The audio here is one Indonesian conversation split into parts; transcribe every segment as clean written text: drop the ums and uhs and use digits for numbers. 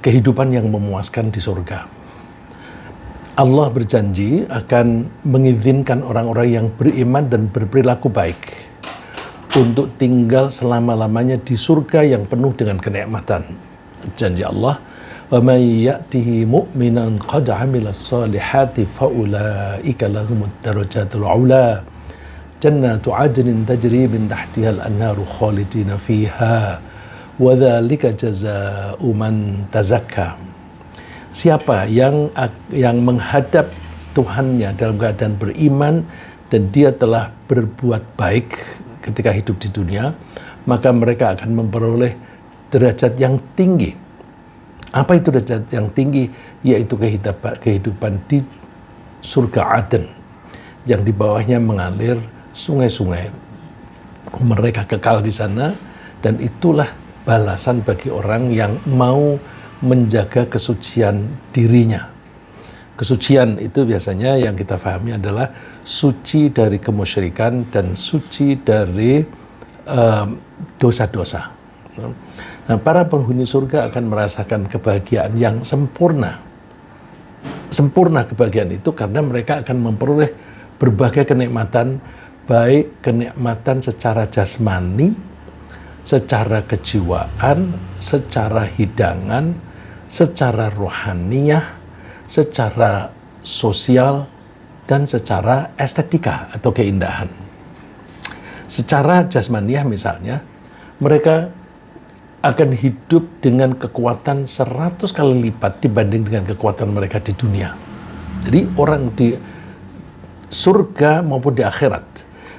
kehidupan yang memuaskan di surga. Allah berjanji akan mengizinkan orang-orang yang beriman dan berperilaku baik untuk tinggal selama-lamanya di surga yang penuh dengan kenikmatan. Janji Allah, "Wa may ya'tihi mu'minan qad 'amilas salihati fa ulaika lahumud darajatul 'ula jannatu 'adnin tajri min tahtiha al-anharu khalidina fiha wa dzalika jazaa'u man tazakka." Siapa yang menghadap Tuhannya dalam keadaan beriman dan dia telah berbuat baik ketika hidup di dunia, maka mereka akan memperoleh derajat yang tinggi. Apa itu derajat yang tinggi? Yaitu kehidupan di surga Aden, yang di bawahnya mengalir sungai-sungai. Mereka kekal di sana, dan itulah balasan bagi orang yang mau menjaga kesucian dirinya. Kesucian itu biasanya yang kita pahami adalah suci dari kemusyrikan dan suci dari dosa-dosa. Nah, para penghuni surga akan merasakan kebahagiaan yang sempurna. Sempurna kebahagiaan itu karena mereka akan memperoleh berbagai kenikmatan, baik kenikmatan secara jasmani, secara kejiwaan, secara hidangan, secara rohaniyah, secara sosial, dan secara estetika atau keindahan. Secara jasmaniah misalnya, mereka akan hidup dengan kekuatan 100 kali lipat dibanding dengan kekuatan mereka di dunia. Jadi orang di surga maupun di akhirat,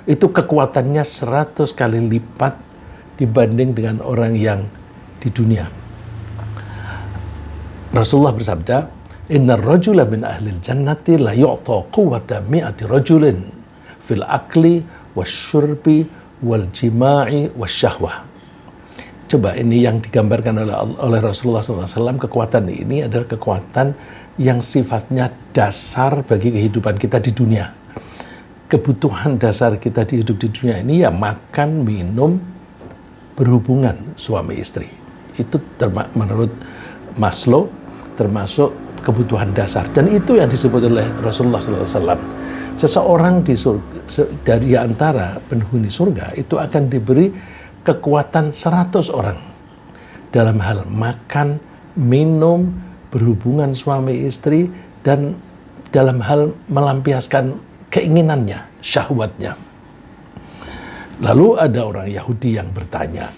itu kekuatannya 100 kali lipat dibanding dengan orang yang di dunia. Rasulullah bersabda, "Innar rajula min ahlil jannati la yu'ta quwwata mi'ati rajulin fil akli wasyurbi wal jima'i wasyahwah." Coba, ini yang digambarkan oleh Rasulullah SAW, kekuatan ini adalah kekuatan yang sifatnya dasar bagi kehidupan kita di dunia. Kebutuhan dasar kita di hidup di dunia ini ya makan, minum, berhubungan suami istri. Itu menurut Maslow termasuk kebutuhan dasar, dan itu yang disebut oleh Rasulullah SAW. Seseorang dari antara penghuni surga itu akan diberi kekuatan 100 orang dalam hal makan, minum, berhubungan suami istri, dan dalam hal melampiaskan keinginannya, syahwatnya. Lalu ada orang Yahudi yang bertanya,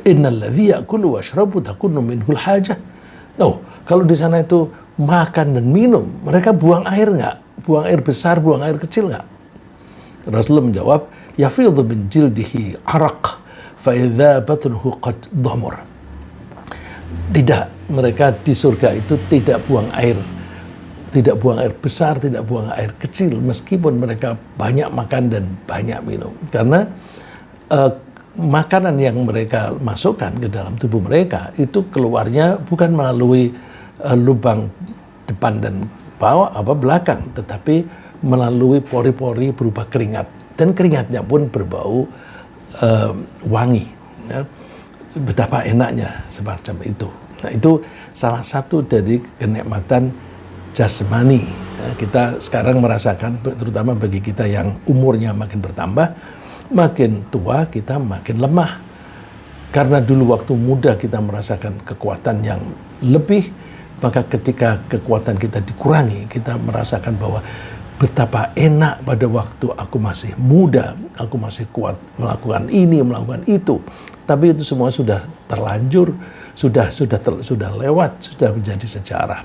"Innal ladzi ya'kulu washrabu takunu minhul hajah." Loh, kalau di sana itu makan dan minum, mereka buang air nggak? Buang air besar, buang air kecil nggak? Rasulullah menjawab, "Yafidhu min jildihi araq, fa idza batnuhu qad dhamur." Tidak, mereka di surga itu tidak buang air. Tidak buang air besar, tidak buang air kecil, meskipun mereka banyak makan dan banyak minum. Karena makanan yang mereka masukkan ke dalam tubuh mereka itu keluarnya bukan melalui lubang depan dan belakang, tetapi melalui pori-pori berupa keringat, dan keringatnya pun berbau wangi. Ya. Betapa enaknya semacam itu. Nah, itu salah satu dari kenikmatan jasmani. Ya, kita sekarang merasakan, terutama bagi kita yang umurnya makin bertambah, makin tua kita makin lemah. Karena dulu waktu muda kita merasakan kekuatan yang lebih, maka ketika kekuatan kita dikurangi, kita merasakan bahwa betapa enak pada waktu aku masih muda, aku masih kuat melakukan ini, melakukan itu. Tapi itu semua sudah terlanjur, sudah lewat, sudah menjadi sejarah.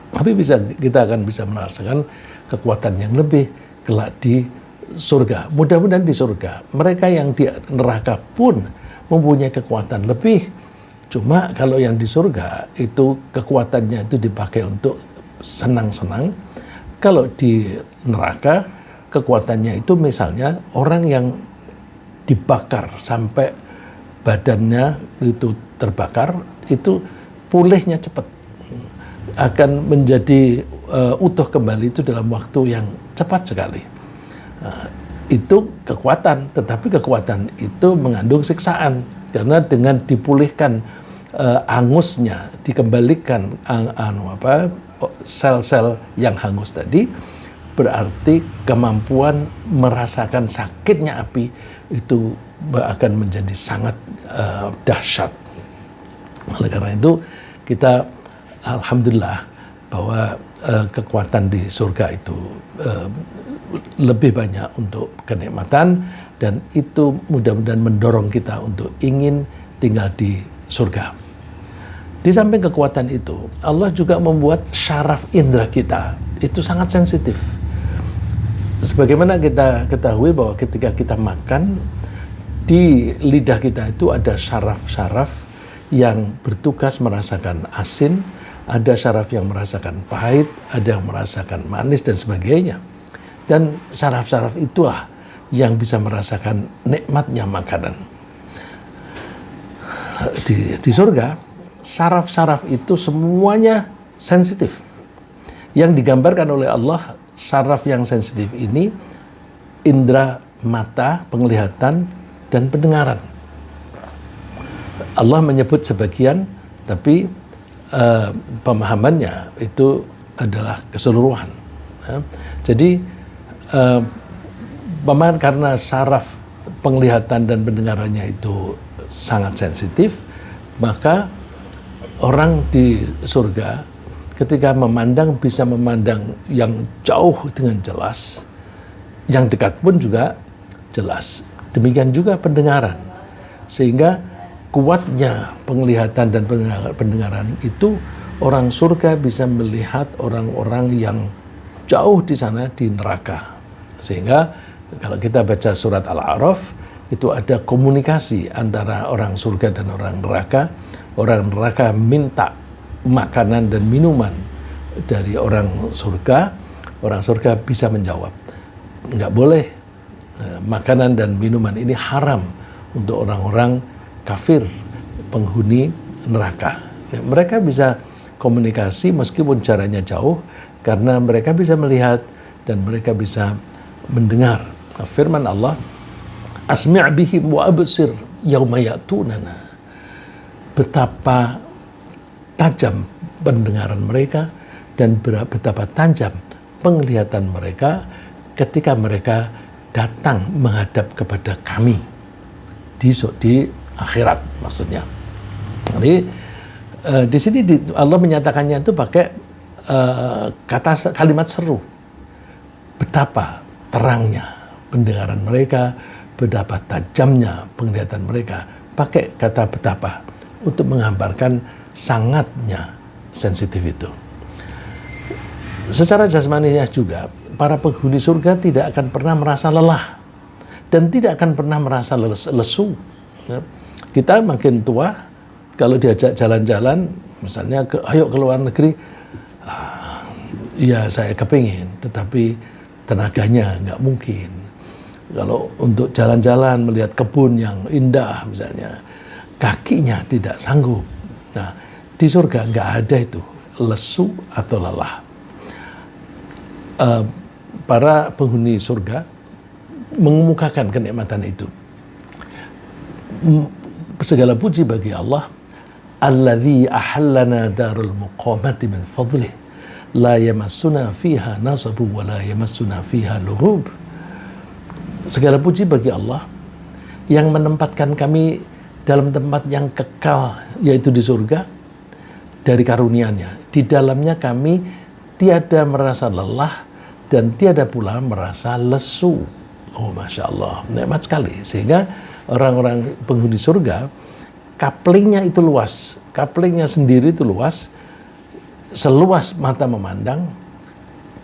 Tapi kita akan bisa merasakan kekuatan yang lebih kelak di surga. Mudah-mudahan di surga. Mereka yang di neraka pun mempunyai kekuatan lebih. Cuma kalau yang di surga itu kekuatannya itu dipakai untuk senang-senang. Kalau di neraka kekuatannya itu misalnya orang yang dibakar sampai badannya itu terbakar, itu pulihnya cepat. Akan menjadi utuh kembali itu dalam waktu yang cepat sekali. Itu kekuatan, tetapi kekuatan itu mengandung siksaan, karena dengan dipulihkan angusnya dikembalikan sel-sel yang hangus tadi, berarti kemampuan merasakan sakitnya api itu akan menjadi sangat dahsyat. Oleh karena itu kita alhamdulillah bahwa kekuatan di surga itu lebih banyak untuk kenikmatan, dan itu mudah-mudahan mendorong kita untuk ingin tinggal di surga. Di samping kekuatan itu, Allah juga membuat syaraf indera kita itu sangat sensitif. Sebagaimana kita ketahui bahwa ketika kita makan, di lidah kita itu ada syaraf-syaraf yang bertugas merasakan asin, ada syaraf yang merasakan pahit, ada yang merasakan manis dan sebagainya. Dan syaraf-syaraf itulah yang bisa merasakan nikmatnya makanan. Di surga, syaraf-syaraf itu semuanya sensitif. Yang digambarkan oleh Allah, syaraf yang sensitif ini indera mata, penglihatan, dan pendengaran. Allah menyebut sebagian, tapi pemahamannya itu adalah keseluruhan. Jadi karena saraf penglihatan dan pendengarannya itu sangat sensitif, maka orang di surga ketika memandang bisa memandang yang jauh dengan jelas, yang dekat pun juga jelas. Demikian juga pendengaran, sehingga kuatnya penglihatan dan pendengaran itu orang surga bisa melihat orang-orang yang jauh di sana di neraka. Sehingga kalau kita baca surat Al-A'raf, itu ada komunikasi antara orang surga dan orang neraka. Orang neraka minta makanan dan minuman dari orang surga bisa menjawab, nggak boleh, makanan dan minuman ini haram untuk orang-orang kafir, penghuni neraka. Mereka bisa komunikasi meskipun caranya jauh, karena mereka bisa melihat dan mereka bisa mendengar. Firman Allah, asmi' bihim wa absir yauma ya'tunana. Betapa tajam pendengaran mereka dan betapa tajam penglihatan mereka ketika mereka datang menghadap kepada kami di akhirat, maksudnya. Jadi di sini Allah menyatakannya itu pakai kalimat seru. Betapa terangnya pendengaran mereka, betapa tajamnya penglihatan mereka. Pakai kata betapa untuk menggambarkan sangatnya sensitif itu. Secara jasmaniah juga, para penghuni surga tidak akan pernah merasa lelah dan tidak akan pernah merasa lesu. Kita makin tua, kalau diajak jalan-jalan, misalnya ayo ke luar negeri, ya saya kepingin, tetapi tenaganya nggak mungkin. Kalau untuk jalan-jalan melihat kebun yang indah misalnya, kakinya tidak sanggup. Nah, di surga nggak ada itu lesu atau lelah. Para penghuni surga mengemukakan kenikmatan itu. Segala puji bagi Allah, alladzi ahallana darul muqamati min fadlih, la yamassuna fiha nasabu wa la yamassuna fiha lughub. Segala puji bagi Allah yang menempatkan kami dalam tempat yang kekal, yaitu di surga, dari karunia-Nya. Di dalamnya kami tiada merasa lelah dan tiada pula merasa lesu. Oh, Masya Allah, nikmat sekali. Sehingga orang-orang penghuni surga, kaplingnya itu luas. Kaplingnya sendiri itu luas, seluas mata memandang.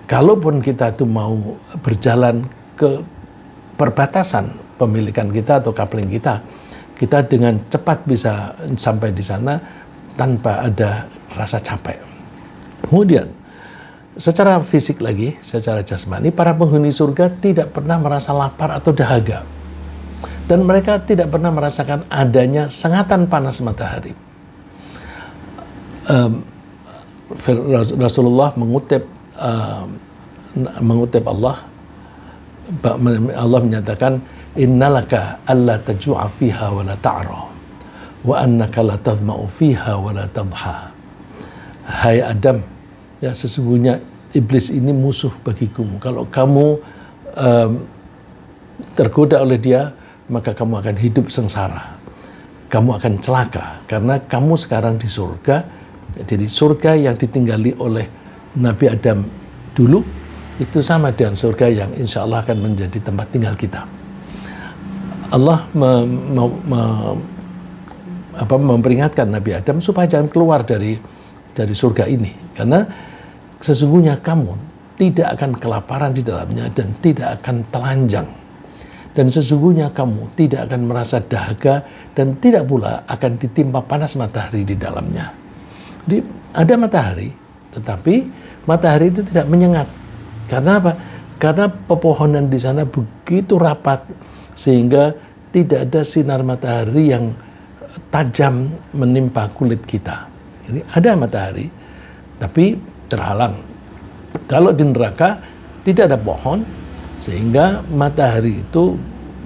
Kalaupun kita itu mau berjalan ke perbatasan pemilikan kita atau kapling kita dengan cepat bisa sampai di sana tanpa ada rasa capek. Kemudian, secara fisik lagi, secara jasmani, para penghuni surga tidak pernah merasa lapar atau dahaga. Dan mereka tidak pernah merasakan adanya sengatan panas matahari. Rasulullah mengutip Allah menyatakan, innalaka alla tajua fiha wa la ta'ra wa annaka la tadma'u fiha wa la tadha. Hai Adam, ya sesungguhnya iblis ini musuh bagiku. Kalau kamu tergoda oleh dia, maka kamu akan hidup sengsara. Kamu akan celaka karena kamu sekarang di surga. Jadi surga yang ditinggali oleh Nabi Adam dulu itu sama dengan surga yang insya Allah akan menjadi tempat tinggal kita. Allah memperingatkan Nabi Adam supaya jangan keluar dari surga ini, karena sesungguhnya kamu tidak akan kelaparan di dalamnya dan tidak akan telanjang, dan sesungguhnya kamu tidak akan merasa dahaga dan tidak pula akan ditimpa panas matahari di dalamnya. Jadi ada matahari, tetapi matahari itu tidak menyengat. Karena apa? Karena pepohonan di sana begitu rapat sehingga tidak ada sinar matahari yang tajam menimpa kulit kita. Jadi ada matahari, tapi terhalang. Kalau di neraka tidak ada pohon, sehingga matahari itu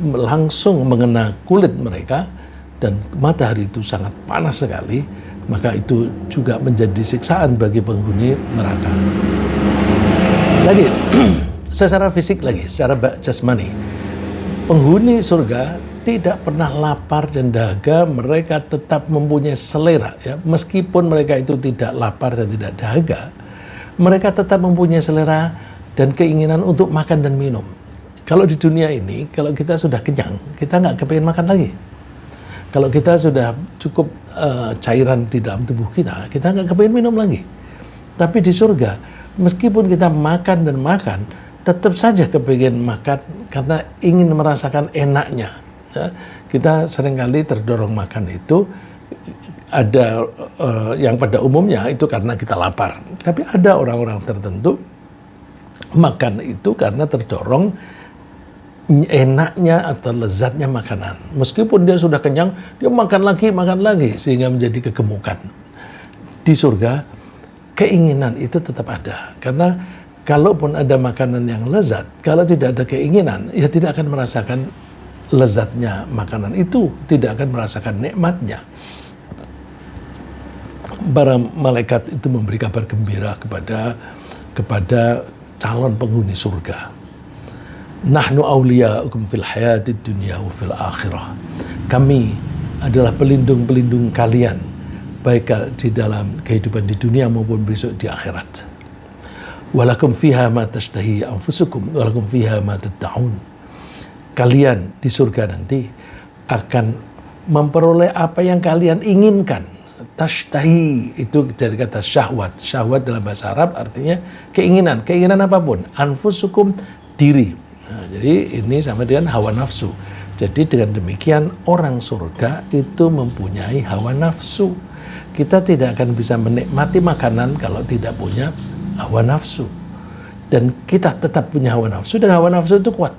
langsung mengena kulit mereka dan matahari itu sangat panas sekali, maka itu juga menjadi siksaan bagi penghuni neraka. Lagi, secara fisik lagi, secara jasmani, penghuni surga tidak pernah lapar dan dahaga, mereka tetap mempunyai selera. Ya. Meskipun mereka itu tidak lapar dan tidak dahaga, mereka tetap mempunyai selera dan keinginan untuk makan dan minum. Kalau di dunia ini, kalau kita sudah kenyang, kita nggak kepingin makan lagi. Kalau kita sudah cukup cairan di dalam tubuh kita nggak kepingin minum lagi. Tapi di surga, meskipun kita makan dan makan, tetap saja kepingin makan karena ingin merasakan enaknya. Ya, kita seringkali terdorong makan itu ada yang pada umumnya itu karena kita lapar. Tapi ada orang-orang tertentu makan itu karena terdorong enaknya atau lezatnya makanan. Meskipun dia sudah kenyang, dia makan lagi, sehingga menjadi kegemukan. Di surga, keinginan itu tetap ada. Karena kalaupun ada makanan yang lezat, kalau tidak ada keinginan, ya tidak akan merasakan lezatnya makanan itu, tidak akan merasakan nikmatnya. Para malaikat itu memberi kabar gembira kepada calon penghuni surga. Nahnu awliya'ukum fil hayatid dunya wa fil akhirah. Kami adalah pelindung-pelindung kalian baik di dalam kehidupan di dunia maupun besok di akhirat. Walakum fiha ma tashtahi anfusukum walakum fiha ma tad'un. Kalian di surga nanti akan memperoleh apa yang kalian inginkan. Tashtahi itu dari kata syahwat. Syahwat dalam bahasa Arab artinya keinginan. Keinginan apapun. Anfusukum, diri. Nah, jadi ini sama dengan hawa nafsu. Jadi dengan demikian orang surga itu mempunyai hawa nafsu. Kita tidak akan bisa menikmati makanan kalau tidak punya hawa nafsu. Dan kita tetap punya hawa nafsu dan hawa nafsu itu kuat.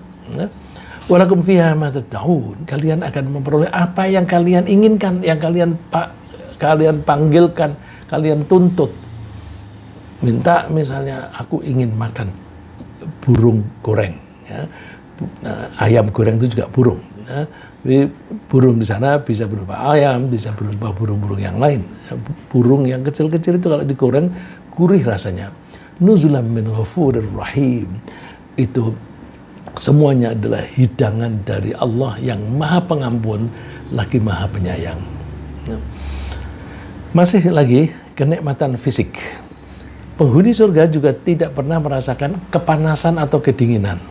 Walakum fiha ma tad'un. Kalian akan memperoleh apa yang kalian inginkan, yang kalian panggilkan, kalian tuntut. Minta misalnya aku ingin makan burung goreng. Ya. Ayam goreng itu juga burung. Ya. Burung di sana bisa berupa ayam, bisa berupa burung-burung yang lain. Ya. Burung yang kecil-kecil itu kalau digoreng gurih rasanya. Nuzulam min ghafurir rahim. Itu semuanya adalah hidangan dari Allah yang Maha Pengampun lagi Maha Penyayang. Ya. Masih lagi kenikmatan fisik. Penghuni surga juga tidak pernah merasakan kepanasan atau kedinginan.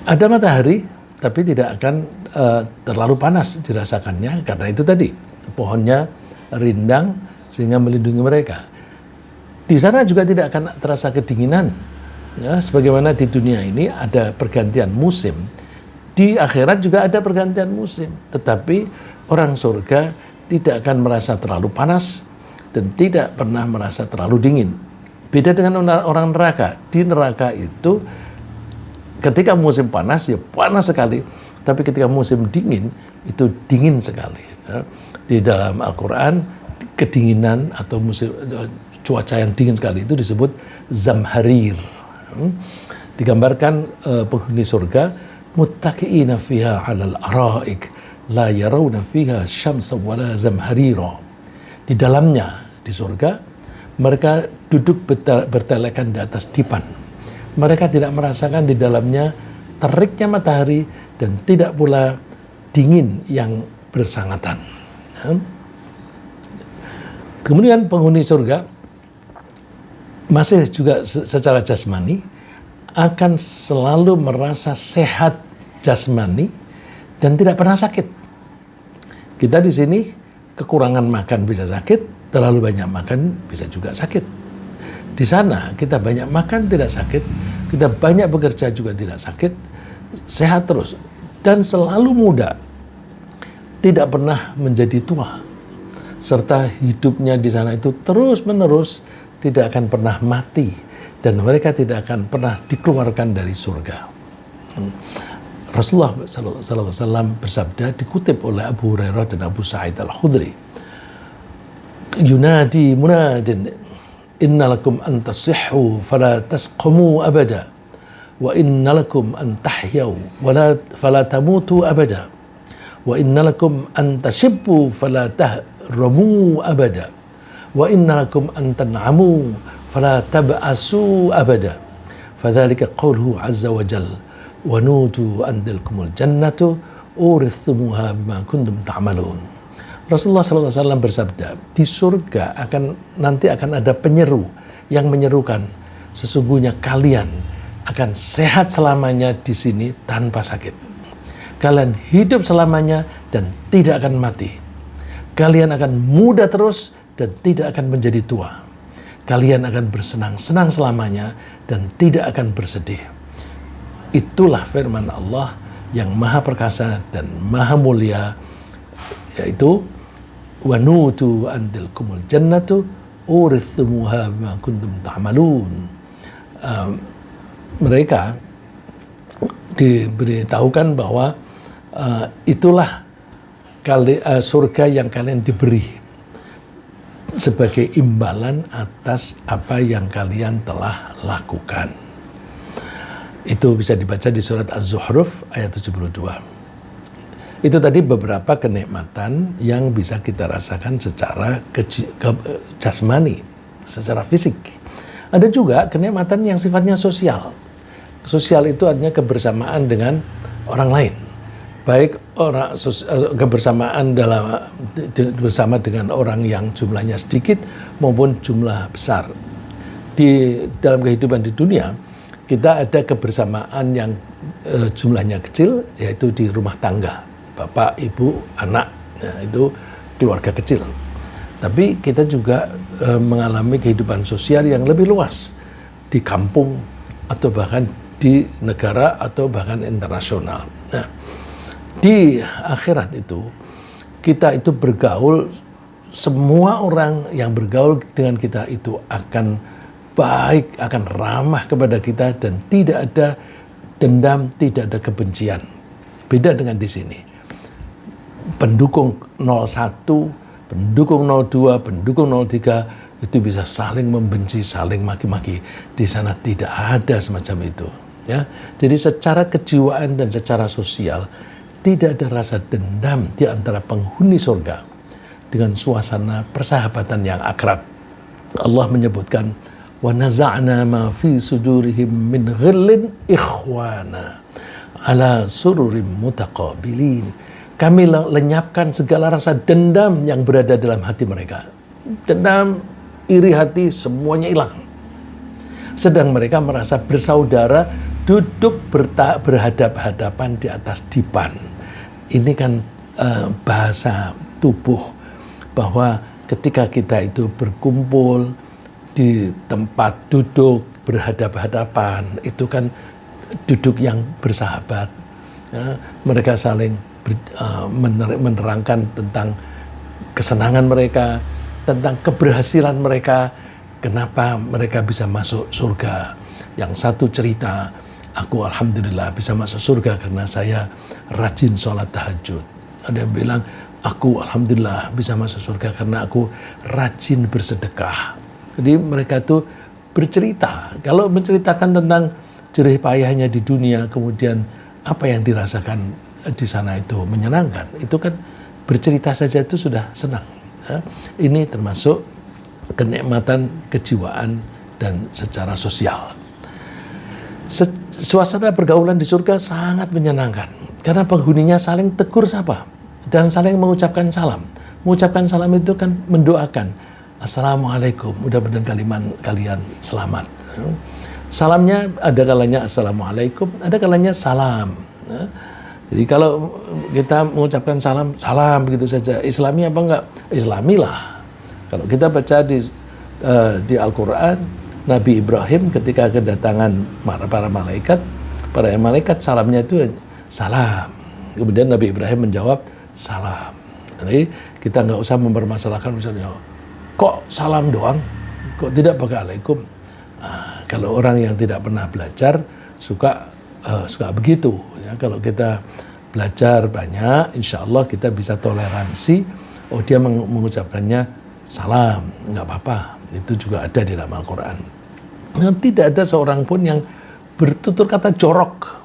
Ada matahari, tapi tidak akan terlalu panas dirasakannya, karena itu tadi, pohonnya rindang sehingga melindungi mereka. Di sana juga tidak akan terasa kedinginan. Ya, sebagaimana di dunia ini ada pergantian musim, di akhirat juga ada pergantian musim. Tetapi orang surga tidak akan merasa terlalu panas dan tidak pernah merasa terlalu dingin. Beda dengan orang neraka. Di neraka itu ketika musim panas, ya panas sekali. Tapi ketika musim dingin, itu dingin sekali. Di dalam Al-Quran, kedinginan atau cuaca yang dingin sekali itu disebut zamharir. Digambarkan penghuni surga, muttaqi'ina fiha 'alal araik. la yarawna fiha syamsa wala zamharira. Di dalamnya, di surga, mereka duduk bertelekan di atas dipan. Mereka tidak merasakan di dalamnya teriknya matahari dan tidak pula dingin yang bersangatan. Kemudian penghuni surga masih juga secara jasmani akan selalu merasa sehat jasmani dan tidak pernah sakit. Kita di sini kekurangan makan bisa sakit, terlalu banyak makan bisa juga sakit. Di sana kita banyak makan tidak sakit, kita banyak bekerja juga tidak sakit, sehat terus dan selalu muda, tidak pernah menjadi tua, serta hidupnya di sana itu terus-menerus, tidak akan pernah mati, dan mereka tidak akan pernah dikeluarkan dari surga. Rasulullah SAW bersabda, dikutip oleh Abu Hurairah dan Abu Sa'id Al-Khudri, yunadi munadin, innalakum an tasihhu fala tasqamu abada, wa innalakum an tahyaw fala tamutu abada, wa innalakum an tashibbu fala tahramu abada, wa innalakum an tan'amu fala tab'asu abada. Fadzalika qauluhu azza wa jalla, wa nudu an tilkumul jannatu urithumuha bima kuntum ta'malun. Rasulullah SAW bersabda, di surga nanti akan ada penyeru yang menyerukan, sesungguhnya kalian akan sehat selamanya di sini tanpa sakit. Kalian hidup selamanya dan tidak akan mati. Kalian akan muda terus dan tidak akan menjadi tua. Kalian akan bersenang-senang selamanya dan tidak akan bersedih. Itulah firman Allah yang maha perkasa dan maha mulia, yaitu wa nutu antilkumul jannatu urithumuha bima kuntum ta'malun. Mereka diberitahukan bahwa itulah surga yang kalian diberi sebagai imbalan atas apa yang kalian telah lakukan. Itu bisa dibaca di surat Az-Zuhruf ayat 72. Itu tadi beberapa kenikmatan yang bisa kita rasakan secara jasmani, secara fisik. Ada juga kenikmatan yang sifatnya sosial. Sosial itu artinya kebersamaan dengan orang lain. Baik kebersamaan bersama dengan orang yang jumlahnya sedikit maupun jumlah besar. Dalam kehidupan di dunia, kita ada kebersamaan yang jumlahnya kecil, yaitu di rumah tangga. Bapak, ibu, anak, itu keluarga kecil. Tapi kita juga mengalami kehidupan sosial yang lebih luas di kampung atau bahkan di negara atau bahkan internasional. Nah, di akhirat itu kita itu bergaul, semua orang yang bergaul dengan kita itu akan baik, akan ramah kepada kita dan tidak ada dendam, tidak ada kebencian. Beda dengan di sini. Pendukung 01, pendukung 02, pendukung 03 itu bisa saling membenci, saling maki-maki. Di sana tidak ada semacam itu. Ya, jadi secara kejiwaan dan secara sosial tidak ada rasa dendam di antara penghuni surga dengan suasana persahabatan yang akrab. Allah menyebutkan, wa naza'na ma fi sudurihim min ghillin ikhwana ala sururim mutaqabilin. Kami lenyapkan segala rasa dendam yang berada dalam hati mereka. Dendam, iri hati, semuanya hilang. Sedang mereka merasa bersaudara, duduk berhadap-hadapan di atas dipan. Ini kan bahasa tubuh, bahwa ketika kita itu berkumpul di tempat duduk berhadap-hadapan, itu kan duduk yang bersahabat. Ya, mereka saling menerangkan tentang kesenangan mereka, tentang keberhasilan mereka, kenapa mereka bisa masuk surga. Yang satu cerita, aku alhamdulillah bisa masuk surga karena saya rajin sholat tahajud. Ada yang bilang, aku alhamdulillah bisa masuk surga karena aku rajin bersedekah. Jadi mereka tuh bercerita. Kalau menceritakan tentang jerih payahnya di dunia, kemudian apa yang dirasakan di sana itu menyenangkan, itu kan bercerita saja itu sudah senang. Ya. Ini termasuk kenikmatan kejiwaan dan secara sosial. Suasana pergaulan di surga sangat menyenangkan karena penghuninya saling tegur sapa dan saling mengucapkan salam. Mengucapkan salam itu kan mendoakan, Assalamualaikum, mudah-mudahan kalian selamat. Salamnya ada kalanya Assalamualaikum, ada kalanya salam. Jadi kalau kita mengucapkan salam, salam begitu saja. Islami apa enggak? Islamilah. Kalau kita baca di Al-Quran, Nabi Ibrahim ketika kedatangan para malaikat salamnya itu salam. Kemudian Nabi Ibrahim menjawab salam. Jadi kita nggak usah mempermasalahkan misalnya, kok salam doang, kok tidak pakai alaikum. Kalau orang yang tidak pernah belajar suka begitu. Ya, kalau kita belajar banyak, insya Allah kita bisa toleransi. Oh, dia mengucapkannya salam, nggak apa-apa. Itu juga ada di dalam Al-Quran. Dan tidak ada seorang pun yang bertutur kata jorok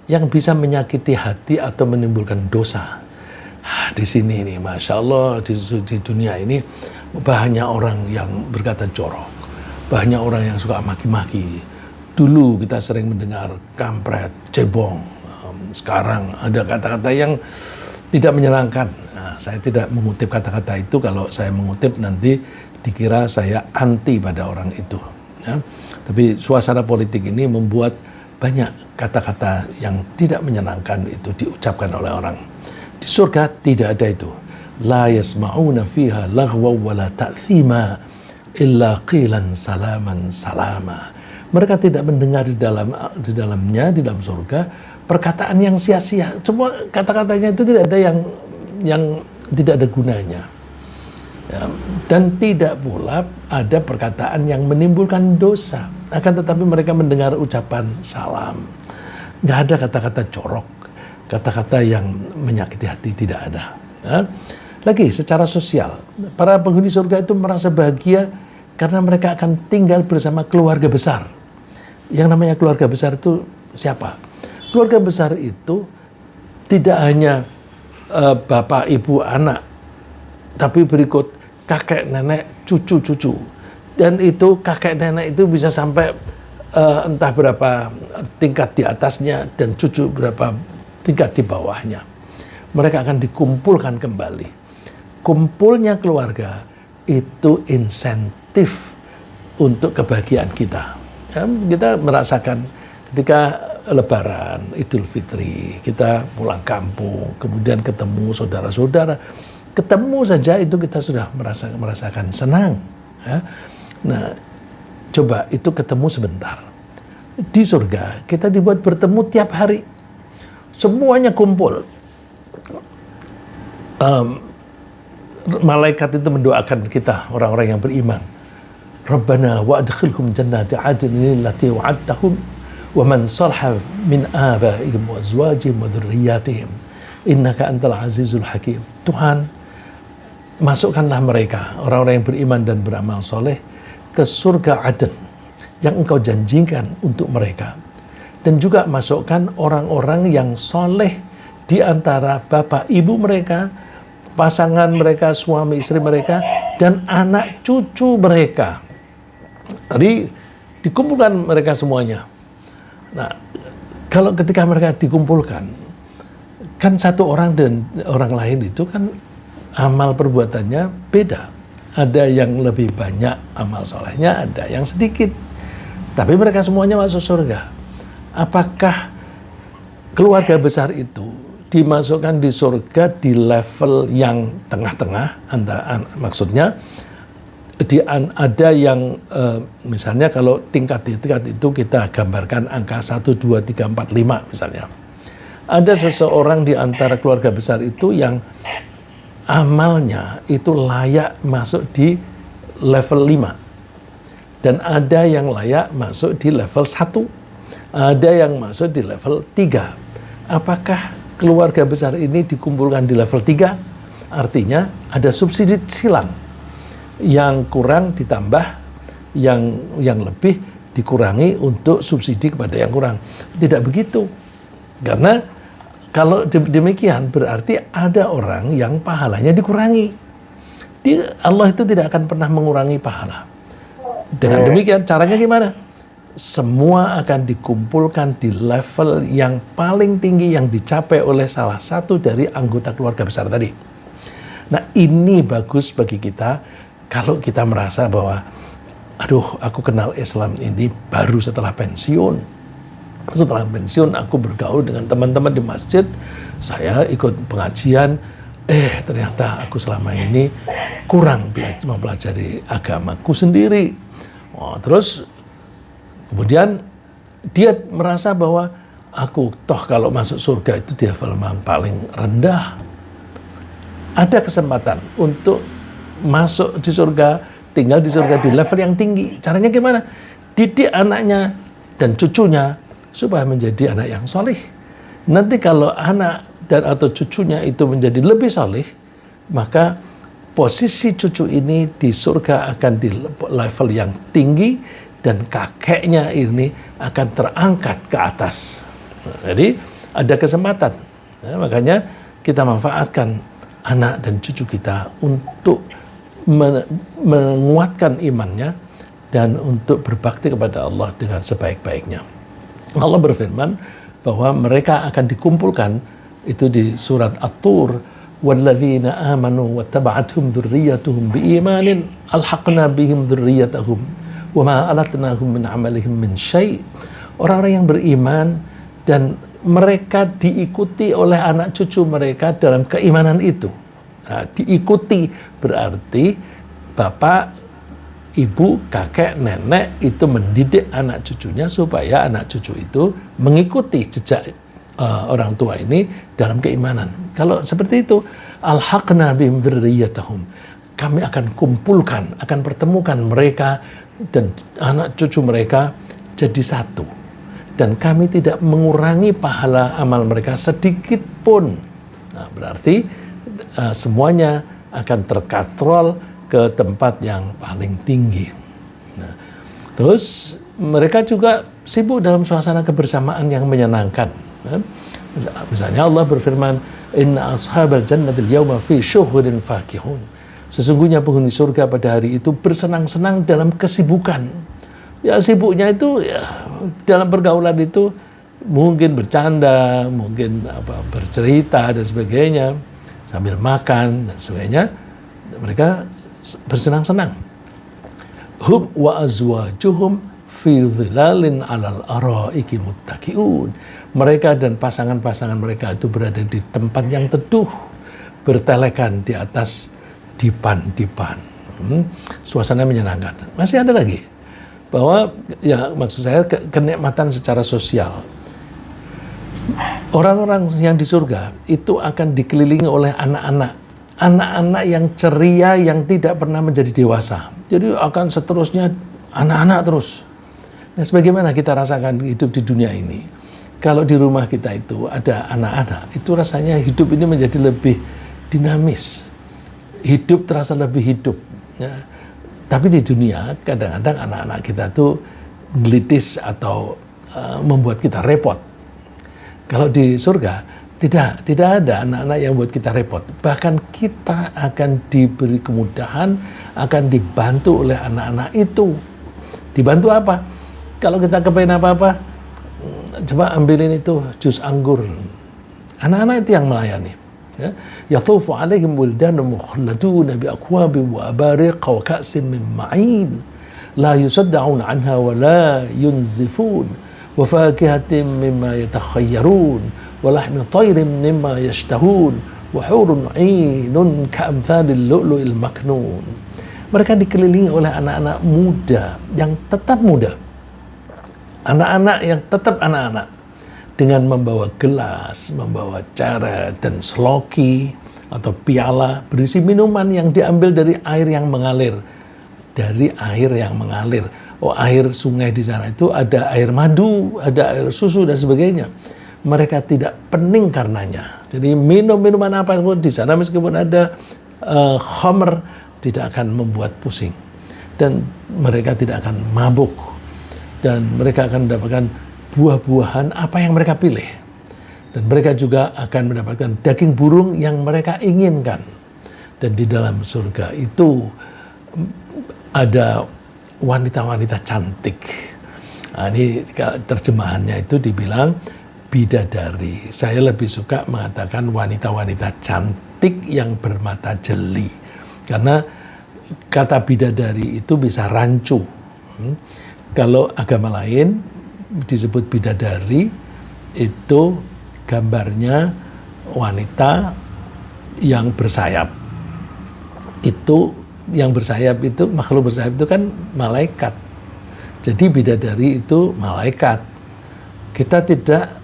yang bisa menyakiti hati atau menimbulkan dosa. Di sini nih, Masya Allah, di dunia ini banyak orang yang berkata jorok, banyak orang yang suka maki-maki. Dulu kita sering mendengar kampret, cebong. Sekarang ada kata-kata yang tidak menyenangkan. Saya tidak mengutip kata-kata itu. Kalau saya mengutip nanti dikira saya anti pada orang itu. Ya. Tapi suasana politik ini membuat banyak kata-kata yang tidak menyenangkan itu diucapkan oleh orang. Di surga tidak ada itu. La yasma'una fiha laghwa wa la ta'thima illa qilan salaman salama. Mereka tidak mendengar di dalam surga perkataan yang sia-sia. Semua kata-katanya itu tidak ada yang tidak ada gunanya. Ya, dan tidak pula ada perkataan yang menimbulkan dosa. Akan tetapi mereka mendengar ucapan salam. Nggak ada kata-kata corok, kata-kata yang menyakiti hati, tidak ada. Ya. Lagi secara sosial, para penghuni surga itu merasa bahagia karena mereka akan tinggal bersama keluarga besar. Yang namanya keluarga besar itu siapa? Keluarga besar itu tidak hanya bapak, ibu, anak, tapi berikut kakek, nenek, cucu-cucu. Dan itu kakek nenek itu bisa sampai entah berapa tingkat di atasnya dan cucu berapa tingkat di bawahnya. Mereka akan dikumpulkan kembali. Kumpulnya keluarga itu insentif untuk kebahagiaan kita. Ya, kita merasakan ketika Lebaran, Idul Fitri, kita pulang kampung, kemudian ketemu saudara-saudara, ketemu saja itu kita sudah merasakan senang. Ya. Nah, coba itu ketemu sebentar. Di surga kita dibuat bertemu tiap hari, semuanya kumpul. Malaikat itu mendoakan kita orang-orang yang beriman. Rabbana wa adkhilhum jannati adnin allati wa'adtahum wa man salaha min abaihim wa azwajihim wa dhurriyyatihim innaka antal azizul hakim. Tuhan, masukkanlah mereka orang-orang yang beriman dan beramal soleh ke surga Aden yang engkau janjikan untuk mereka, dan juga masukkan orang-orang yang soleh di antara bapak ibu mereka, pasangan mereka, suami istri mereka, dan anak cucu mereka. Jadi dikumpulkan mereka semuanya. Nah, kalau ketika mereka dikumpulkan, kan satu orang dan orang lain itu kan amal perbuatannya beda. Ada yang lebih banyak amal solehnya, ada yang sedikit. Tapi mereka semuanya masuk surga. Apakah keluarga besar itu dimasukkan di surga di level yang tengah-tengah? Maksudnya ada yang misalnya kalau tingkat itu kita gambarkan angka 1, 2, 3, 4, 5 misalnya. Ada seseorang di antara keluarga besar itu yang amalnya itu layak masuk di level 5. Dan ada yang layak masuk di level 1. Ada yang masuk di level 3. Apakah keluarga besar ini dikumpulkan di level 3? Artinya ada subsidi silang. Yang kurang ditambah, yang lebih dikurangi untuk subsidi kepada yang kurang. Tidak begitu. Karena Kalau demikian berarti ada orang yang pahalanya dikurangi. Allah itu tidak akan pernah mengurangi pahala. Dengan demikian caranya gimana? Semua akan dikumpulkan di level yang paling tinggi yang dicapai oleh salah satu dari anggota keluarga besar tadi. Nah, ini bagus bagi kita kalau kita merasa bahwa aduh, aku kenal Islam ini baru setelah pensiun. Setelah pensiun aku bergaul dengan teman-teman di masjid, saya ikut pengajian, ternyata aku selama ini kurang mempelajari agamaku sendiri. Terus kemudian dia merasa bahwa aku toh kalau masuk surga itu di level yang paling rendah. Ada kesempatan untuk masuk di surga, tinggal di surga di level yang tinggi. Caranya gimana? Didik anaknya dan cucunya supaya menjadi anak yang soleh. Nanti kalau anak dan atau cucunya itu menjadi lebih soleh, maka posisi cucu ini di surga akan di level yang tinggi dan kakeknya ini akan terangkat ke atas. Jadi ada kesempatan. Makanya kita manfaatkan anak dan cucu kita untuk menguatkan imannya dan untuk berbakti kepada Allah dengan sebaik-baiknya. Allah berfirman bahwa mereka akan dikumpulkan itu di surat At-Tur, walladzina amanu wattaba'athum dzurriyyatuhum biimanin alhaqna bihim dzurriyyatahum wama alatnahum min amalihim min syai'. Orang-orang yang beriman dan mereka diikuti oleh anak cucu mereka dalam keimanan itu. Nah, diikuti berarti bapak, ibu, kakek, nenek itu mendidik anak cucunya supaya anak cucu itu mengikuti jejak orang tua ini dalam keimanan. Kalau seperti itu, alhaqna bihim dzurriyyatahum, kami akan kumpulkan, akan pertemukan mereka dan anak cucu mereka jadi satu. Dan kami tidak mengurangi pahala amal mereka sedikit pun. Nah, berarti semuanya akan terkatrol ke tempat yang paling tinggi. Nah, terus mereka juga sibuk dalam suasana kebersamaan yang menyenangkan. Misalnya Allah berfirman, Inna ashabal jannatil yawma fi syughulin fakihun. Sesungguhnya penghuni surga pada hari itu bersenang-senang dalam kesibukan. Ya sibuknya itu ya, dalam pergaulan itu mungkin bercanda, mungkin bercerita dan sebagainya, sambil makan dan sebagainya. Mereka bersenang-senang. Hum wa azwajuhum fi dhilalin 'alal araiki muttaqiun. Mereka dan pasangan-pasangan mereka itu berada di tempat yang teduh, bertelekan di atas dipan-dipan. Suasana menyenangkan. Masih ada lagi bahwa ya maksud saya kenikmatan secara sosial. Orang-orang yang di surga itu akan dikelilingi oleh anak-anak yang ceria yang tidak pernah menjadi dewasa. Jadi akan seterusnya anak-anak terus. Nah, sebagaimana kita rasakan hidup di dunia ini. Kalau di rumah kita itu ada anak-anak, itu rasanya hidup ini menjadi lebih dinamis. Hidup terasa lebih hidup. Ya. Tapi di dunia kadang-kadang anak-anak kita tuh gelitis atau membuat kita repot. Kalau di surga tidak ada anak-anak yang buat kita repot. Bahkan kita akan diberi kemudahan, akan dibantu oleh anak-anak itu. Dibantu apa? Kalau kita kepengen apa-apa, coba ambilin itu jus anggur. Anak-anak itu yang melayani. Yatufu alaihim wildanun mukhalladun bi akwabin wa abariq wa ka'sin min ma'in la yusaddaun anha wa la yunzifun wa fakihatin mimma yatakhayyarun wa lahmi tayrin mimma yashtahun wa hurun 'ainun ka'amthalil lu'lu'il maknun. Mereka dikelilingi oleh anak-anak muda yang tetap muda. Anak-anak yang tetap anak-anak. Dengan membawa gelas, membawa ceret dan seloki atau piala berisi minuman yang diambil dari air yang mengalir. Dari air yang mengalir. Oh, air sungai di sana itu ada air madu, ada air susu dan sebagainya. Mereka tidak pening karenanya. Jadi minum minuman apa pun di sana meskipun ada khamr tidak akan membuat pusing. Dan mereka tidak akan mabuk. Dan mereka akan mendapatkan buah-buahan apa yang mereka pilih. Dan mereka juga akan mendapatkan daging burung yang mereka inginkan. Dan di dalam surga itu ada wanita-wanita cantik. Nah, ini terjemahannya itu dibilang bidadari. Saya lebih suka mengatakan wanita-wanita cantik yang bermata jeli. Karena kata bidadari itu bisa rancu. Kalau agama lain disebut bidadari, itu gambarnya wanita yang bersayap. Itu yang bersayap itu, makhluk bersayap itu kan malaikat. Jadi bidadari itu malaikat. Kita tidak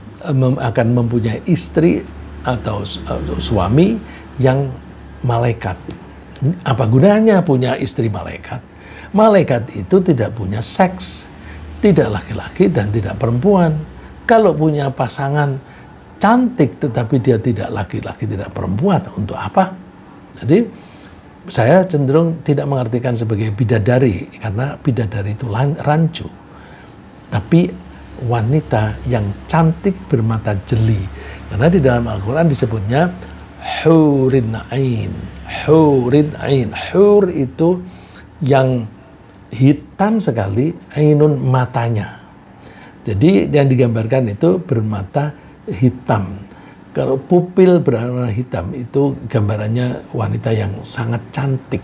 akan mempunyai istri atau suami yang malaikat. Apa gunanya punya istri malaikat? Malaikat itu tidak punya seks, tidak laki-laki dan tidak perempuan. Kalau punya pasangan cantik tetapi dia tidak laki-laki, tidak perempuan, untuk apa? Jadi saya cenderung tidak mengartikan sebagai bidadari, karena bidadari itu rancu. Tapi wanita yang cantik bermata jeli. Karena di dalam Al-Quran disebutnya hurin ain. Hurin ain. Hur itu yang hitam sekali, ainun matanya. Jadi yang digambarkan itu bermata hitam. Kalau pupil berwarna hitam itu gambarannya wanita yang sangat cantik.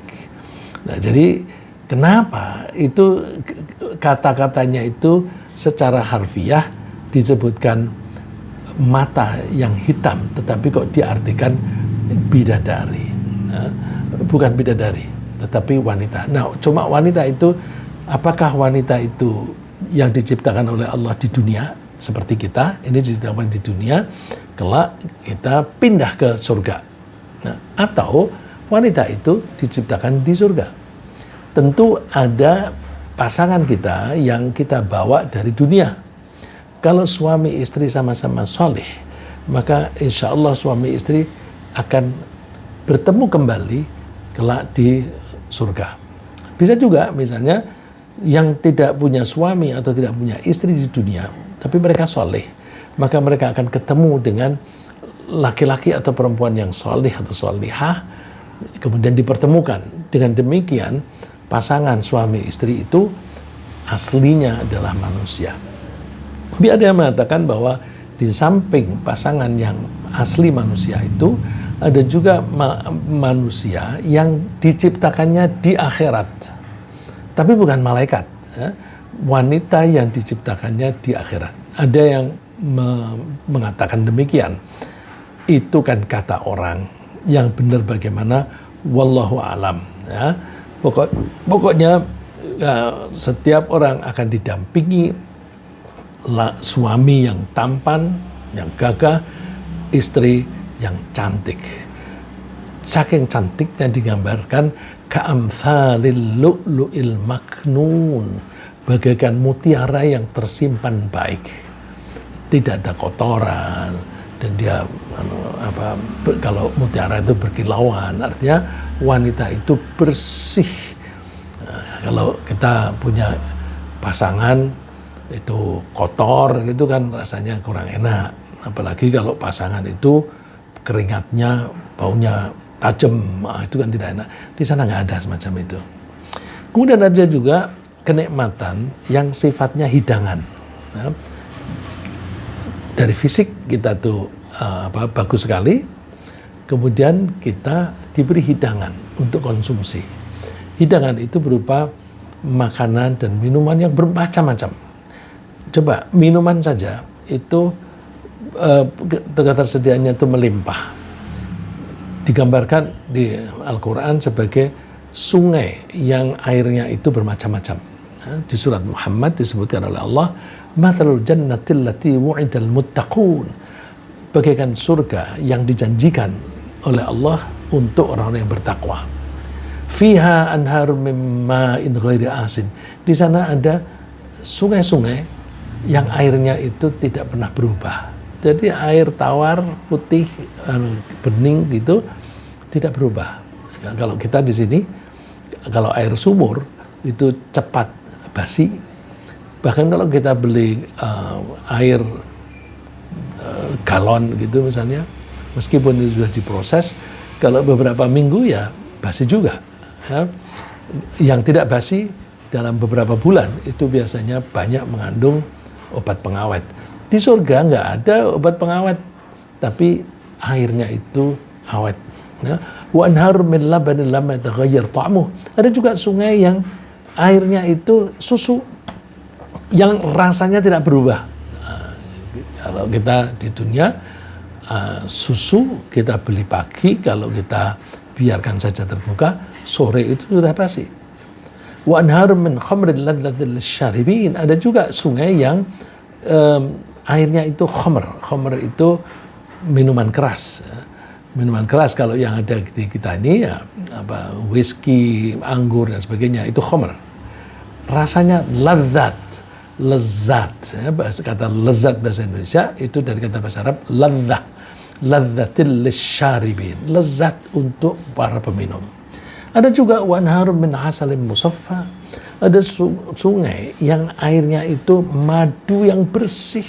Nah, jadi kenapa itu kata-katanya itu secara harfiah disebutkan mata yang hitam, tetapi kok diartikan bidadari. Nah, bukan bidadari, tetapi wanita. Nah, cuma wanita itu, apakah wanita itu yang diciptakan oleh Allah di dunia seperti kita, ini diciptakan di dunia, kelak kita pindah ke surga. Nah, atau wanita itu diciptakan di surga. Tentu ada pasangan kita yang kita bawa dari dunia. Kalau suami istri sama-sama soleh, maka insya Allah suami istri akan bertemu kembali kelak di surga. Bisa juga misalnya yang tidak punya suami atau tidak punya istri di dunia, tapi mereka soleh, maka mereka akan ketemu dengan laki-laki atau perempuan yang soleh atau solihah, kemudian dipertemukan. Dengan demikian, pasangan suami istri itu aslinya adalah manusia. Tapi ada yang mengatakan bahwa di samping pasangan yang asli manusia itu, ada juga manusia yang diciptakannya di akhirat. Tapi bukan malaikat. Ya. Wanita yang diciptakannya di akhirat. Ada yang mengatakan demikian. Itu kan kata orang. Yang benar bagaimana, wallahu alam. Ya. Pokoknya setiap orang akan didampingi suami yang tampan, yang gagah, istri yang cantik. Saking cantiknya digambarkan ka'amthalil lu'lu'il maknun, bagaikan mutiara yang tersimpan baik. Tidak ada kotoran, dan dia kalau mutiara itu berkilauan, artinya wanita itu bersih. Nah, kalau kita punya pasangan itu kotor gitu kan rasanya kurang enak, apalagi kalau pasangan itu keringatnya baunya tajam, itu kan tidak enak. Di sana nggak ada semacam itu. Kemudian ada juga kenikmatan yang sifatnya hidangan. Nah, dari fisik kita tuh bagus sekali, kemudian kita diberi hidangan untuk konsumsi. Hidangan itu berupa makanan dan minuman yang bermacam-macam. Coba minuman saja itu ketersediaannya itu melimpah. Digambarkan di Al-Quran sebagai sungai yang airnya itu bermacam-macam. Di surat Muhammad disebutkan oleh Allah, "Mathalul jannatil lati wu'idal muttaqun." Bagaikan surga yang dijanjikan oleh Allah untuk orang-orang yang bertakwa. Fiha anharum min ma'in ghairi asin. Di sana ada sungai-sungai yang airnya itu tidak pernah berubah. Jadi air tawar, putih, bening gitu, tidak berubah. Nah, kalau kita di sini, kalau air sumur itu cepat basi. Bahkan kalau kita beli air galon gitu misalnya, meskipun itu sudah diproses, kalau beberapa minggu ya basi juga. Ya. Yang tidak basi dalam beberapa bulan itu biasanya banyak mengandung obat pengawet. Di surga nggak ada obat pengawet, tapi airnya itu awet. Ya. Wa anhar min labanin lam yataghayyar ta'muh. Ada juga sungai yang airnya itu susu yang rasanya tidak berubah. Kalau kita di dunia susu kita beli pagi, kalau kita biarkan saja terbuka, sore itu sudah basi. Wa anhar min khamrin ladzatil syaribin. Ada juga sungai yang airnya itu khamr. Khamr itu minuman keras. Minuman keras kalau yang ada di kita ini ya whisky, anggur dan sebagainya itu khamr. Rasanya lezat. Lezat, ya, kata lezat bahasa Indonesia itu dari kata bahasa Arab ladzah, ladzatil lisyaribin, lezat untuk para peminum. Ada juga wanharum min asalin musaffa, ada sungai yang airnya itu madu yang bersih.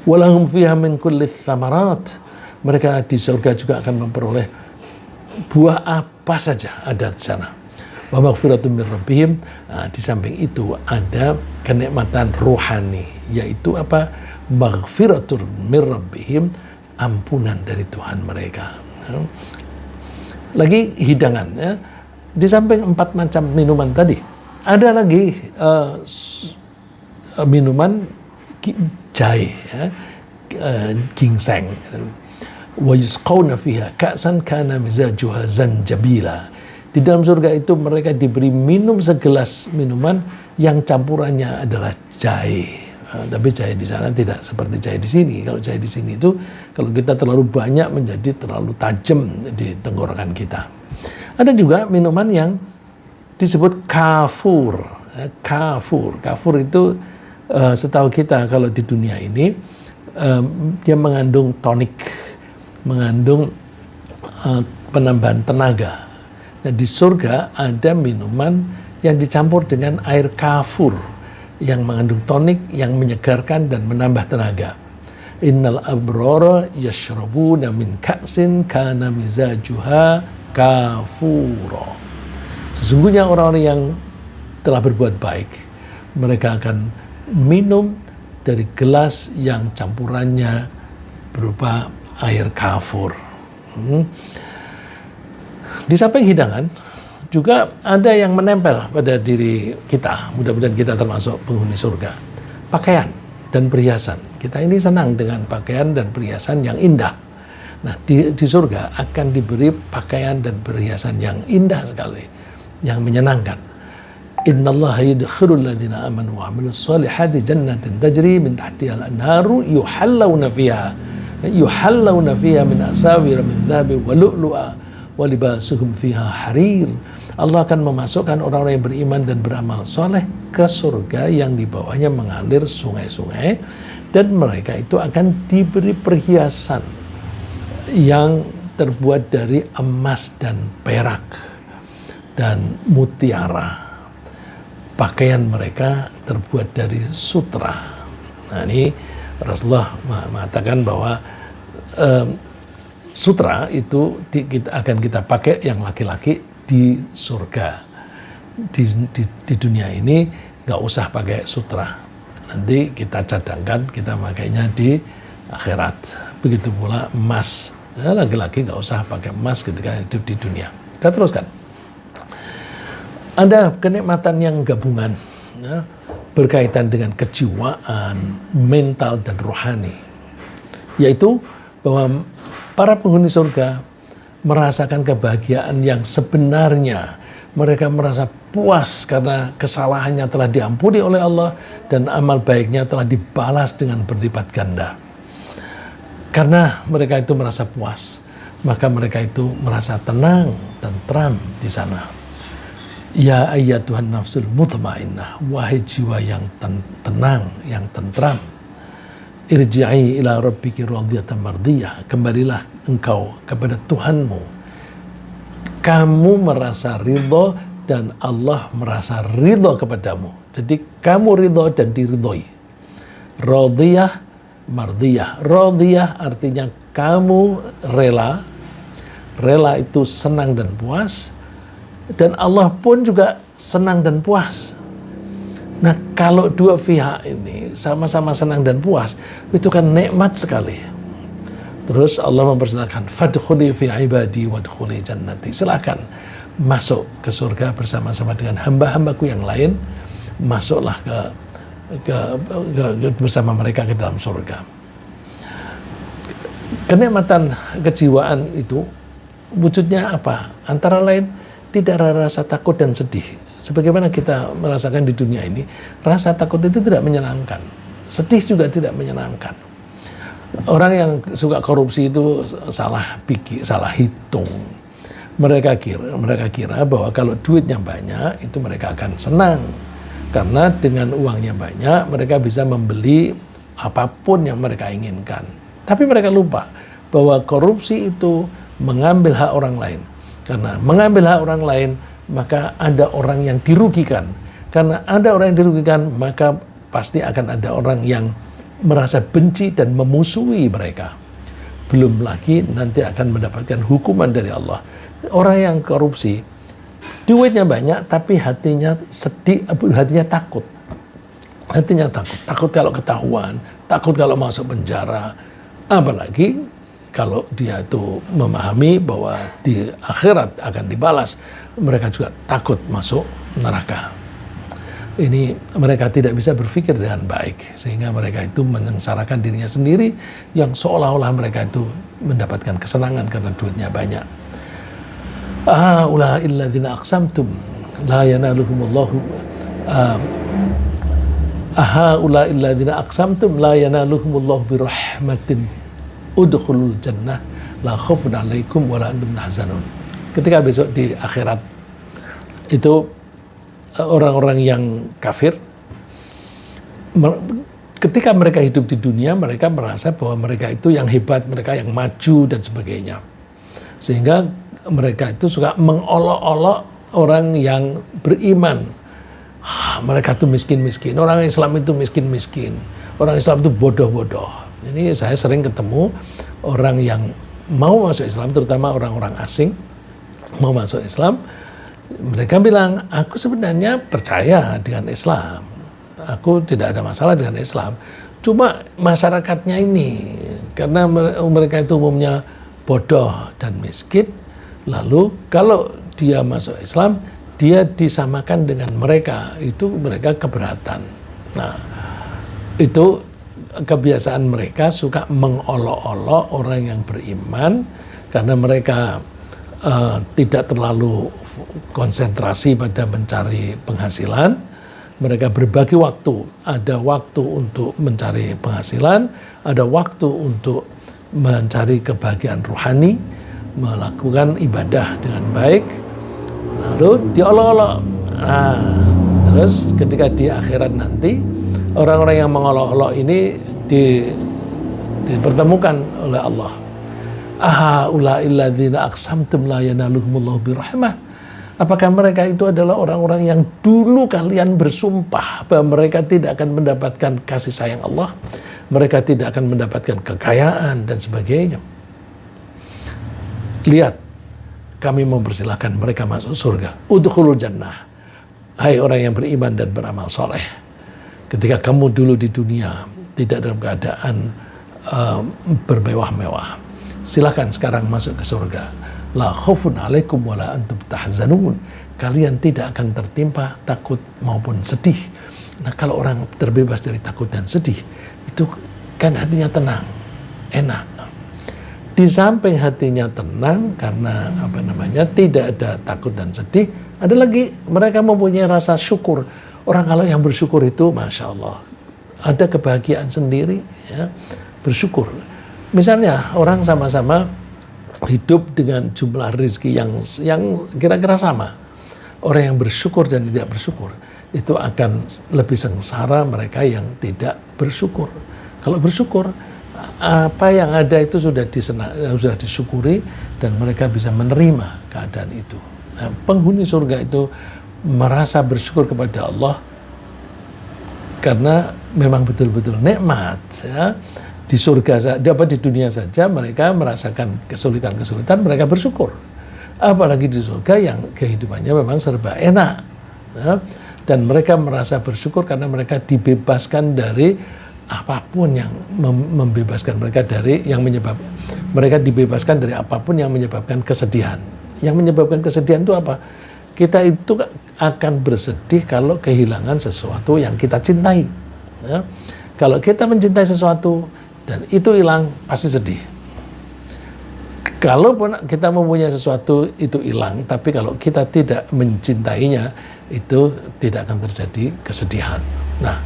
Walahum fiha min kulli thamarat, mereka di surga juga akan memperoleh buah apa saja ada di sana. Wa maghfiratun min rabbihim. Di samping itu ada kenikmatan rohani, yaitu apa? Maghfiratun min rabbihim, ampunan dari Tuhan mereka. Lagi hidangan, ya. Di samping 4 macam minuman tadi, ada lagi minuman jahe, ya, ginseng. Wa yusqawna fiha ka'san kana mizajuha zanjabila. Di dalam surga itu mereka diberi minum segelas minuman yang campurannya adalah jahe. Tapi jahe di sana tidak seperti jahe di sini. Kalau jahe di sini itu kalau kita terlalu banyak menjadi terlalu tajam di tenggorokan kita. Ada juga minuman yang disebut kafur. Kafur. Kafur itu setahu kita kalau di dunia ini dia mengandung tonik, mengandung penambahan tenaga. Nah, di surga ada minuman yang dicampur dengan air kafur yang mengandung tonik, yang menyegarkan dan menambah tenaga. Innal abrara yashrabuna min ka'sin kana mizajuha kafura. Sesungguhnya orang-orang yang telah berbuat baik, mereka akan minum dari gelas yang campurannya berupa air kafur. Di samping hidangan, juga ada yang menempel pada diri kita. Mudah-mudahan kita termasuk penghuni surga. Pakaian dan perhiasan. Kita ini senang dengan pakaian dan perhiasan yang indah. Nah, di surga akan diberi pakaian dan perhiasan yang indah sekali, yang menyenangkan. Innallaha yudkhilul ladzina amanu wa 'amilus shalihati jannatin tajri min tahtiha al-anharu yuhallawna fiha min asawir min dhahabin wa lu'lu'a walibasuhum fiha harir. Allah akan memasukkan orang-orang yang beriman dan beramal soleh ke surga yang di bawahnya mengalir sungai-sungai, dan mereka itu akan diberi perhiasan yang terbuat dari emas dan perak dan mutiara. Pakaian mereka terbuat dari sutra. Nah, ini Rasulullah mengatakan bahwa sutra itu akan kita pakai yang laki-laki di surga. Di dunia ini nggak usah pakai sutra. Nanti kita cadangkan, kita pakainya di akhirat. Begitu pula emas. Laki-laki nggak usah pakai emas ketika hidup di dunia. Saya teruskan. Ada kenikmatan yang gabungan, ya, berkaitan dengan kejiwaan, mental, dan rohani. Yaitu bahwa para penghuni surga merasakan kebahagiaan yang sebenarnya. Mereka merasa puas karena kesalahannya telah diampuni oleh Allah dan amal baiknya telah dibalas dengan berlipat ganda. Karena mereka itu merasa puas, maka mereka itu merasa tenang, tentram di sana. Ya ayyatuhan nafsul mutmainnah, wahai jiwa yang tenang, yang tentram. Irji'i ila rabbiki radiyatan mardiyah, kembalilah engkau kepada Tuhanmu. Kamu merasa ridho dan Allah merasa ridho kepadamu. Jadi kamu ridho dan diridhoi. Radiyah mardiyah. Radiyah artinya kamu rela. Rela itu senang dan puas. Dan Allah pun juga senang dan puas. Nah, kalau dua pihak ini sama-sama senang dan puas, itu kan nikmat sekali. Terus Allah mempersilahkan, fadkhuli fi ibadi wadkhuli jannati. Silakan masuk ke surga bersama-sama dengan hamba-hambaku yang lain. Masuklah bersama mereka ke dalam surga. Kenikmatan kejiwaan itu wujudnya apa? Antara lain tidak ada rasa takut dan sedih. Sebagaimana kita merasakan di dunia ini, rasa takut itu tidak menyenangkan. Sedih juga tidak menyenangkan. Orang yang suka korupsi itu salah pikir, salah hitung. Mereka kira bahwa kalau duitnya banyak, itu mereka akan senang. Karena dengan uangnya banyak, mereka bisa membeli apapun yang mereka inginkan. Tapi mereka lupa bahwa korupsi itu mengambil hak orang lain. Karena mengambil hak orang lain, maka ada orang yang dirugikan. Karena ada orang yang dirugikan, maka pasti akan ada orang yang merasa benci dan memusuhi mereka. Belum lagi nanti akan mendapatkan hukuman dari Allah. Orang yang korupsi, duitnya banyak, tapi hatinya sedih, hatinya takut. Hatinya takut. Takut kalau ketahuan, takut kalau masuk penjara. Apalagi kalau dia itu memahami bahwa di akhirat akan dibalas, mereka juga takut masuk neraka. Ini mereka tidak bisa berpikir dengan baik, sehingga mereka itu menyengsarakan dirinya sendiri, yang seolah-olah mereka itu mendapatkan kesenangan karena duitnya banyak. Ulaa'il ladzina aqsamtum la yanaluhumullahu ulaa'il ladzina aqsamtum la yanaluhumullahu birahmatin udkhulul jannah la khaufun 'alaikum wa la antum tahzanun. Ketika besok di akhirat itu orang-orang yang kafir, ketika mereka hidup di dunia, mereka merasa bahwa mereka itu yang hebat, mereka yang maju dan sebagainya. Sehingga mereka itu suka mengolok-olok orang yang beriman. Mereka itu miskin-miskin, orang Islam itu miskin-miskin, orang Islam itu bodoh-bodoh. Ini saya sering ketemu orang yang mau masuk Islam, terutama orang-orang asing mau masuk Islam. Mereka bilang, aku sebenarnya percaya dengan Islam, aku tidak ada masalah dengan Islam. Cuma masyarakatnya ini, karena mereka itu umumnya bodoh dan miskin, lalu kalau dia masuk Islam, dia disamakan dengan mereka, itu mereka keberatan. Nah, itu kebiasaan mereka suka mengolok-olok orang yang beriman, karena mereka tidak terlalu konsentrasi pada mencari penghasilan. Mereka berbagi waktu. Ada waktu untuk mencari penghasilan, ada waktu untuk mencari kebahagiaan rohani, melakukan ibadah dengan baik, lalu diolok-olok. Nah, terus ketika di akhirat nanti, orang-orang yang mengolok-olok ini dipertemukan oleh Allah. Ulaa'il ladzina aqsamtum la yanaluhumullahu birahmah. Apakah mereka itu adalah orang-orang yang dulu kalian bersumpah bahwa mereka tidak akan mendapatkan kasih sayang Allah, mereka tidak akan mendapatkan kekayaan dan sebagainya. Lihat, kami mempersilahkan mereka masuk surga. Udkhulul jannah. Hai orang yang beriman dan beramal soleh. Ketika kamu dulu di dunia tidak dalam keadaan bermewah-mewah, silakan sekarang masuk ke surga. La khaufun 'alaikum wa la antum tahzanun. Kalian tidak akan tertimpa takut maupun sedih. Nah, kalau orang terbebas dari takut dan sedih, itu kan hatinya tenang, enak. Di samping hatinya tenang karena tidak ada takut dan sedih, ada lagi mereka mempunyai rasa syukur. Orang kalau yang bersyukur itu, masya Allah, ada kebahagiaan sendiri, ya, bersyukur. Misalnya orang sama-sama hidup dengan jumlah rezeki yang kira-kira sama. Orang yang bersyukur dan tidak bersyukur itu akan lebih sengsara mereka yang tidak bersyukur. Kalau bersyukur, apa yang ada itu sudah disyukuri dan mereka bisa menerima keadaan itu. Nah, penghuni surga itu merasa bersyukur kepada Allah karena memang betul-betul nikmat, ya. Di surga, di dunia saja mereka merasakan kesulitan-kesulitan, mereka bersyukur. Apalagi di surga yang kehidupannya memang serba enak. Ya. Dan mereka merasa bersyukur karena mereka dibebaskan dari apapun yang membebaskan mereka dari mereka dibebaskan dari apapun yang menyebabkan kesedihan. Yang menyebabkan kesedihan itu apa? Kita itu akan bersedih kalau kehilangan sesuatu yang kita cintai. Ya. Kalau kita mencintai sesuatu dan itu hilang, pasti sedih. Kalaupun kita mempunyai sesuatu itu hilang, tapi kalau kita tidak mencintainya, itu tidak akan terjadi kesedihan. Nah,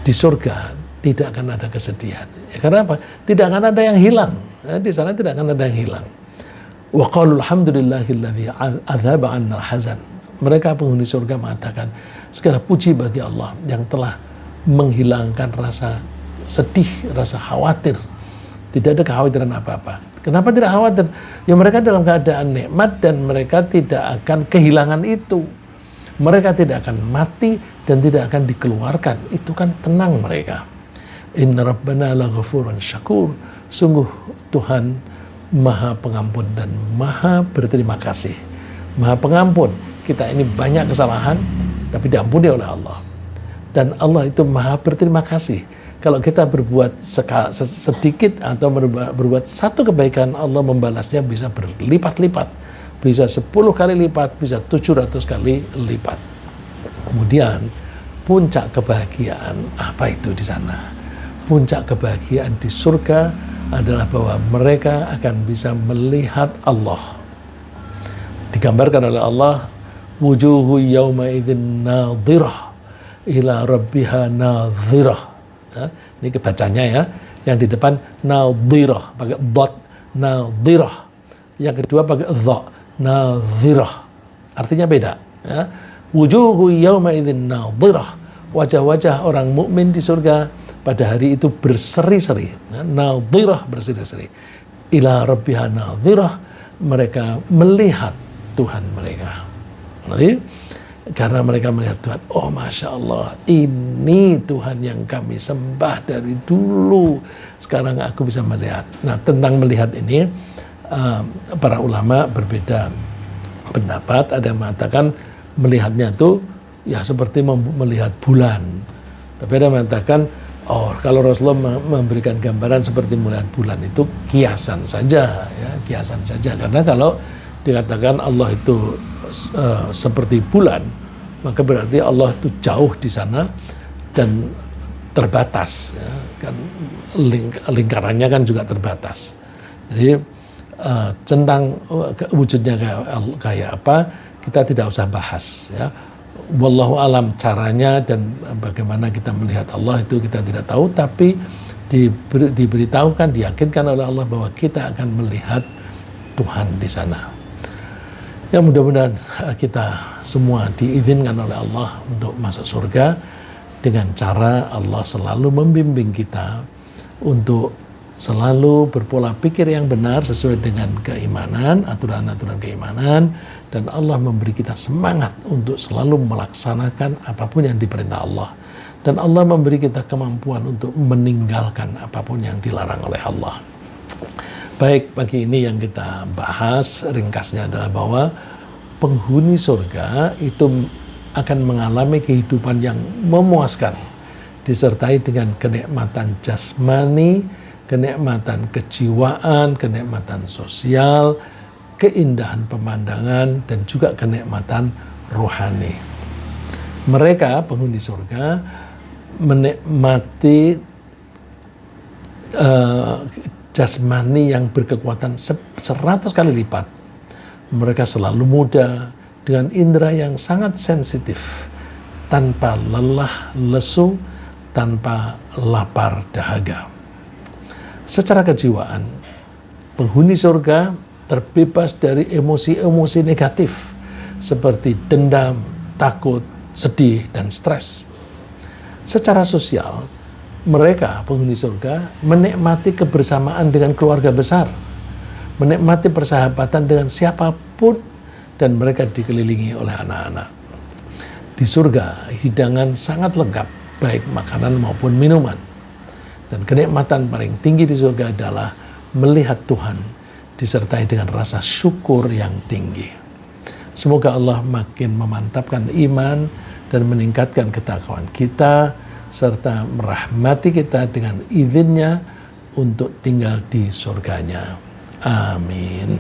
di surga tidak akan ada kesedihan. Ya, karena apa? Tidak akan ada yang hilang. Ya, di sana tidak akan ada yang hilang. Wa qalu alhamdulillahilladzi adzhaba 'anna al-hazan. Mereka penghuni surga mengatakan, segala puji bagi Allah yang telah menghilangkan rasa sedih, rasa khawatir. Tidak ada kekhawatiran apa-apa. Kenapa tidak khawatir? Ya mereka dalam keadaan nikmat dan mereka tidak akan kehilangan itu. Mereka tidak akan mati dan tidak akan dikeluarkan. Itu kan tenang mereka. Inna rabbana laghafurun syakur. Sungguh Tuhan Maha Pengampun dan Maha berterima kasih. Maha Pengampun. Kita ini banyak kesalahan, tapi diampuni oleh Allah. Dan Allah itu Maha berterima kasih. Kalau kita berbuat sedikit atau berbuat satu kebaikan, Allah membalasnya bisa berlipat-lipat. Bisa 10 kali lipat, bisa 700 kali lipat. Kemudian, puncak kebahagiaan apa itu di sana? Puncak kebahagiaan di surga adalah bahwa mereka akan bisa melihat Allah. Digambarkan oleh Allah, wujuhu yawma idzin nadhirah ila rabbiha nadhirah. Ya, ini kebacanya ya. Yang di depan nadhirah pakai dot, nadhirah. Yang kedua pakai dha, nadhirah. Artinya beda, ya. Wujuhu yawma idzin nadhirah. Wajah-wajah orang mukmin di surga pada hari itu berseri-seri. Ya, nadhirah, berseri-seri. Ila rabbiha nadhirah, mereka melihat Tuhan mereka. Jadi karena mereka melihat Tuhan, oh Masya Allah, ini Tuhan yang kami sembah dari dulu, sekarang aku bisa melihat. Nah, tentang melihat ini, para ulama berbeda pendapat. Ada yang mengatakan melihatnya itu ya seperti melihat bulan. Tapi ada yang mengatakan, oh kalau Rasulullah memberikan gambaran seperti melihat bulan itu kiasan saja, ya, kiasan saja. Karena kalau dikatakan Allah itu seperti bulan, maka berarti Allah itu jauh di sana dan terbatas, ya, kan lingkarannya kan juga terbatas. Jadi tentang wujudnya kayak apa kita tidak usah bahas, ya. Wallahu alam caranya dan bagaimana kita melihat Allah itu kita tidak tahu, tapi diberitahukan, diyakinkan oleh Allah bahwa kita akan melihat Tuhan di sana. Ya, mudah-mudahan kita semua diizinkan oleh Allah untuk masuk surga dengan cara Allah selalu membimbing kita untuk selalu berpola pikir yang benar sesuai dengan keimanan, aturan-aturan keimanan, dan Allah memberi kita semangat untuk selalu melaksanakan apapun yang diperintah Allah. Dan Allah memberi kita kemampuan untuk meninggalkan apapun yang dilarang oleh Allah. Baik, pagi ini yang kita bahas ringkasnya adalah bahwa penghuni surga itu akan mengalami kehidupan yang memuaskan, disertai dengan kenikmatan jasmani, kenikmatan kejiwaan, kenikmatan sosial, keindahan pemandangan, dan juga kenikmatan rohani. Mereka, penghuni surga, menikmati jasmani yang berkekuatan 100 kali lipat. Mereka selalu muda, dengan indera yang sangat sensitif, tanpa lelah, lesu, tanpa lapar, dahaga. Secara kejiwaan, penghuni surga terbebas dari emosi-emosi negatif seperti dendam, takut, sedih, dan stres. Secara sosial, mereka penghuni surga menikmati kebersamaan dengan keluarga besar, menikmati persahabatan dengan siapapun, dan mereka dikelilingi oleh anak-anak. Di surga, hidangan sangat lengkap, baik makanan maupun minuman. Dan kenikmatan paling tinggi di surga adalah melihat Tuhan disertai dengan rasa syukur yang tinggi. Semoga Allah makin memantapkan iman dan meningkatkan ketakwaan kita, serta merahmati kita dengan izin-Nya untuk tinggal di surganya. Amin.